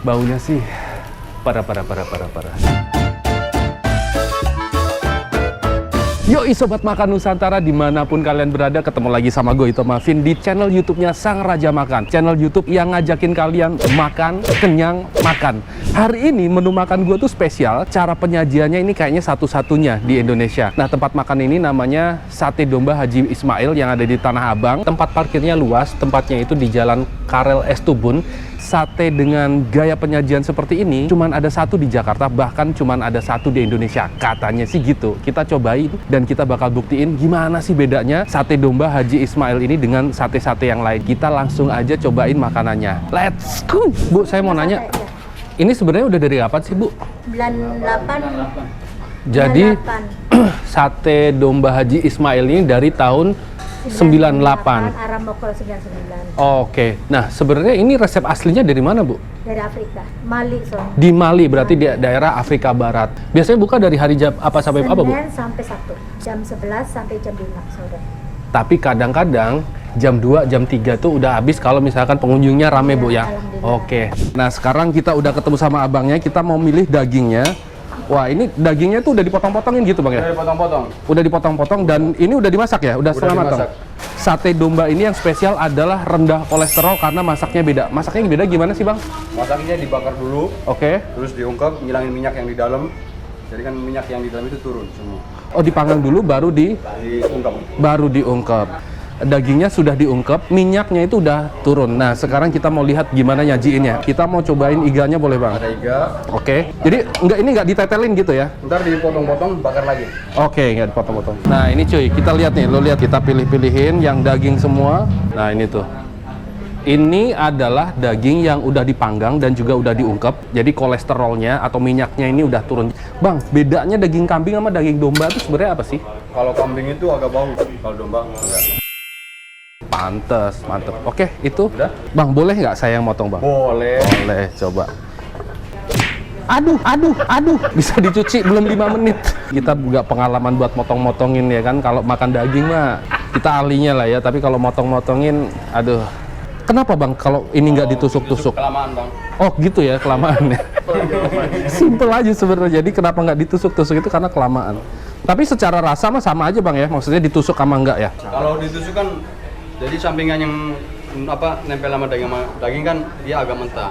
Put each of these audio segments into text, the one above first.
Baunya sih parah. Yoi Sobat Makan Nusantara, dimanapun kalian berada, ketemu lagi sama gue Ito Mavin di channel YouTube-nya Sang Raja Makan. Channel YouTube yang ngajakin kalian makan, kenyang, makan. Hari ini menu makan gue tuh spesial, cara penyajiannya ini kayaknya satu-satunya di Indonesia. Nah, tempat makan ini namanya Sate Domba Haji Ismail yang ada di Tanah Abang. Tempat parkirnya luas, tempatnya itu di Jalan Karel S. Tubun. Sate dengan gaya penyajian seperti ini cuman ada satu di Jakarta, bahkan cuman ada satu di Indonesia. Katanya sih gitu. Kita cobain dan kita bakal buktiin gimana sih bedanya Sate Domba Haji Ismail ini dengan sate-sate yang lain. Kita langsung aja cobain makanannya. Let's go! Bu, saya mau nanya. Ini sebenarnya udah dari kapan sih, Bu? Bulan 8. Jadi Sate Domba Haji Ismail ini dari tahun 98. Arah Mokol 99. Oke. Nah, sebenarnya ini resep aslinya dari mana, Bu? Dari Afrika. Mali, soalnya. Di Mali, berarti di daerah Afrika Barat. Biasanya buka dari hari jam apa sampai apa, Bu? Senin sampai Sabtu. Jam 11 sampai jam 5 sore. Tapi kadang-kadang jam 2, jam 3 tuh udah habis kalau misalkan pengunjungnya rame, Bu ya? Alhamdulillah. Oke. Nah, sekarang kita udah ketemu sama abangnya, kita mau milih dagingnya. Wah, ini dagingnya tuh udah dipotong-potongin gitu, Bang ya? Udah dipotong-potong. Udah dipotong-potong dan ini udah dimasak ya? Udah setengah matang? Sate domba ini yang spesial adalah rendah kolesterol karena masaknya beda. Masaknya beda gimana sih, Bang? Masaknya dibakar dulu, Oke. terus diungkep, ngilangin minyak yang di dalam. Jadi kan minyak yang di dalam itu turun semua. Oh, dipanggang dulu baru Diungkep. diungkep. Dagingnya sudah diungkep, minyaknya itu udah turun. Nah, sekarang kita mau lihat gimana nyajiinnya. Kita mau cobain iganya, boleh, Bang? Ada iga. Oke. Jadi ini nggak ditetelin gitu ya? Ntar dipotong-potong, bakar lagi. Oke, nggak dipotong-potong. Nah, ini cuy, kita lihat nih. Lo lihat, kita pilih-pilihin yang daging semua. Nah, ini tuh. Ini adalah daging yang udah dipanggang dan juga udah diungkep. Jadi kolesterolnya atau minyaknya ini udah turun. Bang, bedanya daging kambing sama daging domba itu sebenarnya apa sih? Kalau kambing itu agak bau, kalau domba enggak. Pantes, mantep. Oke, itu. Udah? Bang, boleh nggak saya yang motong, Bang? Boleh. Boleh, coba. Aduh. Bisa dicuci belum 5 menit. Kita nggak pengalaman buat motong-motongin ya kan. Kalau makan daging mah kita ahlinya lah ya. Tapi kalau motong-motongin, aduh. Kenapa, Bang, kalau ini nggak ditusuk-tusuk? Kelamaan, Bang. Oh gitu ya, kelamaan ya. Simple aja sebenarnya. Jadi kenapa nggak ditusuk-tusuk itu karena kelamaan. Tapi secara rasa mah sama aja, Bang ya. Maksudnya ditusuk sama enggak ya? Kalau ditusuk kan, jadi sampingan yang nempel sama daging kan dia agak mentah.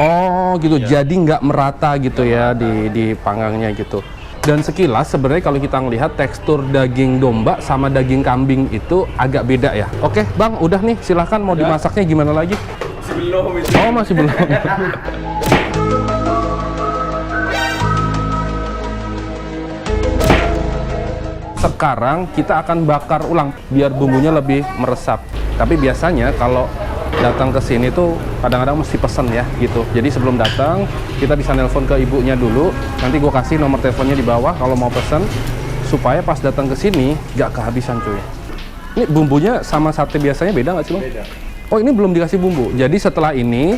Oh gitu, jadi nggak merata gitu ya di panggangnya gitu. Dan sekilas sebenarnya kalau kita ngelihat tekstur daging domba sama daging kambing itu agak beda ya. Oke, Bang, udah nih, silahkan mau dimasaknya gimana lagi? Masih belum itu. Oh, masih belum. Sekarang kita akan bakar ulang biar bumbunya lebih meresap. Tapi biasanya kalau datang ke sini tuh kadang-kadang mesti pesen ya gitu. Jadi sebelum datang kita bisa nelpon ke ibunya dulu. Nanti gue kasih nomor teleponnya di bawah kalau mau pesen supaya pas datang ke sini nggak kehabisan, cuy. Ini bumbunya sama sate biasanya beda nggak sih, Bang? Beda. Oh, ini belum dikasih bumbu. Jadi setelah ini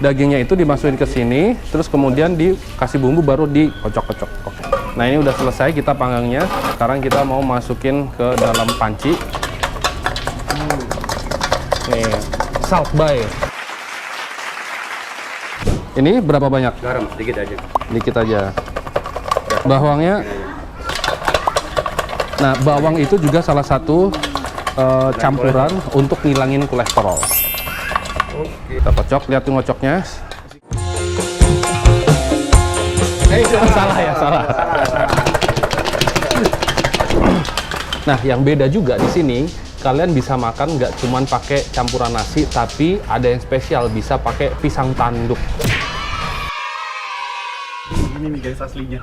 dagingnya itu dimasukin ke sini, terus kemudian dikasih bumbu baru dikocok-kocok. Oke. Nah, ini udah selesai kita panggangnya. Sekarang kita mau masukin ke dalam panci. Nih, salt bay. Ini berapa banyak? Garam sedikit aja. Dikit aja. Bawangnya. Nah, bawang itu juga salah satu campuran untuk ngilangin kolesterol. Kita kocok, lihat tuh ngocoknya. Salah ya, salah. Nah, yang beda juga di sini, kalian bisa makan nggak cuman pakai campuran nasi, tapi ada yang spesial bisa pakai pisang tanduk. Ini nih guys aslinya.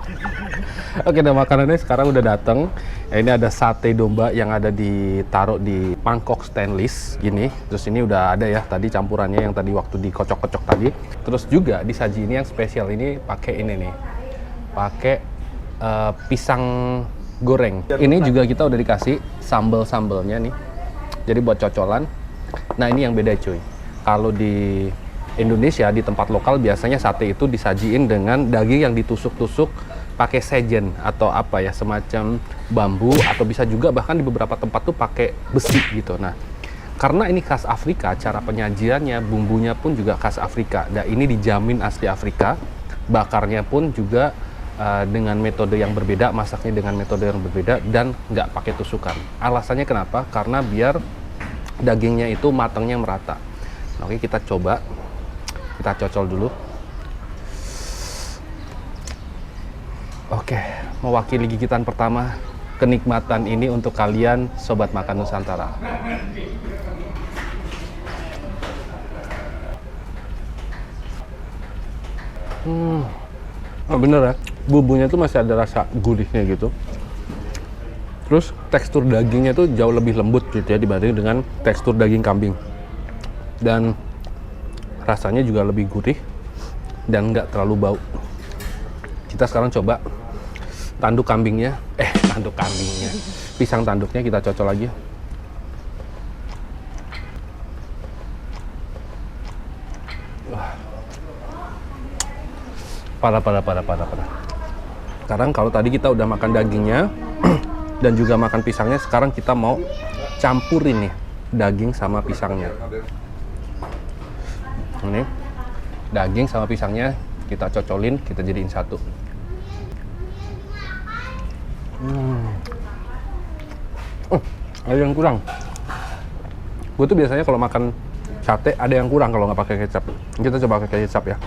Oke, nah makanannya sekarang udah dateng. Ini ada sate domba yang ada ditaruh di mangkok stainless gini. Terus ini udah ada ya tadi campurannya yang tadi waktu dikocok-kocok tadi. Terus juga disaji ini yang spesial ini pakai ini nih. Pakai pisang goreng. Ini juga kita udah dikasih sambal-sambalnya nih. Jadi buat cocolan. Nah, ini yang beda, cuy. Kalau di Indonesia di tempat lokal biasanya sate itu disajiin dengan daging yang ditusuk-tusuk pakai sejen atau apa ya, semacam bambu, atau bisa juga bahkan di beberapa tempat tuh pakai besi gitu. Nah, Karena ini khas Afrika, cara penyajiannya, bumbunya pun juga khas Afrika. Dan ini dijamin asli Afrika. Bakarnya pun juga dengan metode yang berbeda, masaknya dengan metode yang berbeda, dan nggak pakai tusukan. Alasannya kenapa? Karena biar dagingnya itu matangnya merata. Oke, kita coba. Kita cocol dulu. Oke, mewakili gigitan pertama kenikmatan ini untuk kalian Sobat Makan Nusantara. Oh, bener ya, bumbunya tuh masih ada rasa gurihnya gitu. Terus tekstur dagingnya tuh jauh lebih lembut gitu ya dibanding dengan tekstur daging kambing. Dan rasanya juga lebih gurih dan nggak terlalu bau. Kita sekarang coba tanduk kambingnya. Tanduk kambingnya. Pisang tanduknya kita cocol lagi. Parah. Sekarang kalau tadi kita udah makan dagingnya dan juga makan pisangnya, sekarang kita mau campurin nih daging sama pisangnya. Ini daging sama pisangnya kita cocolin, kita jadiin satu. Ada yang kurang. Gue tuh biasanya kalau makan sate ada yang kurang kalau nggak pakai kecap. Kita coba pakai kecap ya.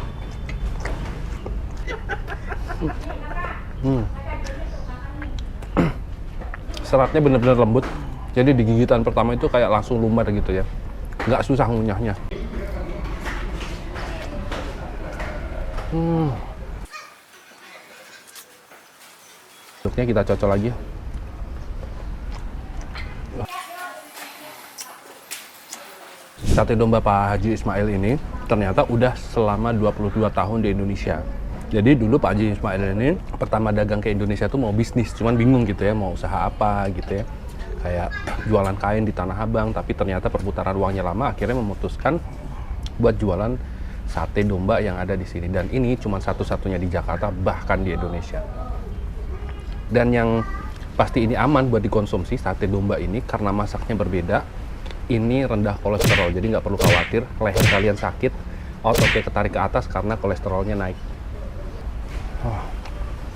Seratnya bener-bener lembut, jadi di gigitan pertama itu kayak langsung lumer gitu ya, nggak susah ngunyahnya. Bentuknya kita cocol lagi. Sate domba Pak Haji Ismail ini ternyata udah selama 22 tahun di Indonesia. Jadi dulu Pak Haji Ismail ini pertama dagang ke Indonesia tuh mau bisnis, cuman bingung gitu ya, mau usaha apa gitu ya. Kayak jualan kain di Tanah Abang, tapi ternyata perputaran uangnya lama, akhirnya memutuskan buat jualan sate domba yang ada di sini. Dan ini cuma satu-satunya di Jakarta, bahkan di Indonesia. Dan yang pasti ini aman buat dikonsumsi, sate domba ini, karena masaknya berbeda. Ini rendah kolesterol, jadi nggak perlu khawatir leher kalian sakit, ototnya ketarik ke atas karena kolesterolnya naik.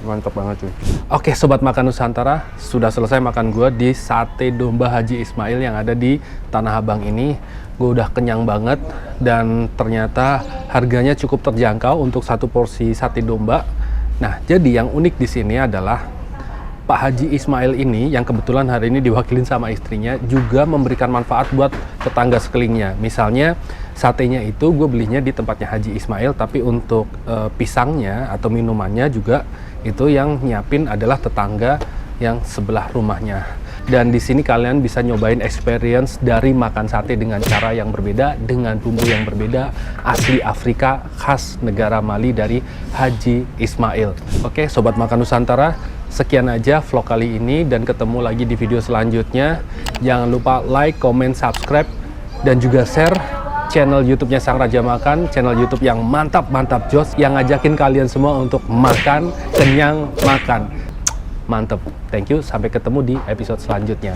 Mantap banget cuy. Oke Sobat Makan Nusantara, sudah selesai makan gue di sate domba Haji Ismail yang ada di Tanah Abang ini. Gue udah kenyang banget dan ternyata harganya cukup terjangkau untuk satu porsi sate domba. Nah, jadi yang unik di sini adalah Pak Haji Ismail ini yang kebetulan hari ini diwakilin sama istrinya juga memberikan manfaat buat tetangga sekelilingnya. Misalnya satenya itu gue belinya di tempatnya Haji Ismail, tapi untuk pisangnya atau minumannya juga itu yang nyiapin adalah tetangga yang sebelah rumahnya. Dan di sini kalian bisa nyobain experience dari makan sate dengan cara yang berbeda, dengan bumbu yang berbeda, asli Afrika, khas negara Mali dari Haji Ismail. Oke, Sobat Makan Nusantara, sekian aja vlog kali ini dan ketemu lagi di video selanjutnya. Jangan lupa like, comment, subscribe, dan juga share channel YouTube-nya Sang Raja Makan, channel YouTube yang mantap jos, yang ngajakin kalian semua untuk makan, kenyang, makan. Mantep. Thank you, sampai ketemu di episode selanjutnya.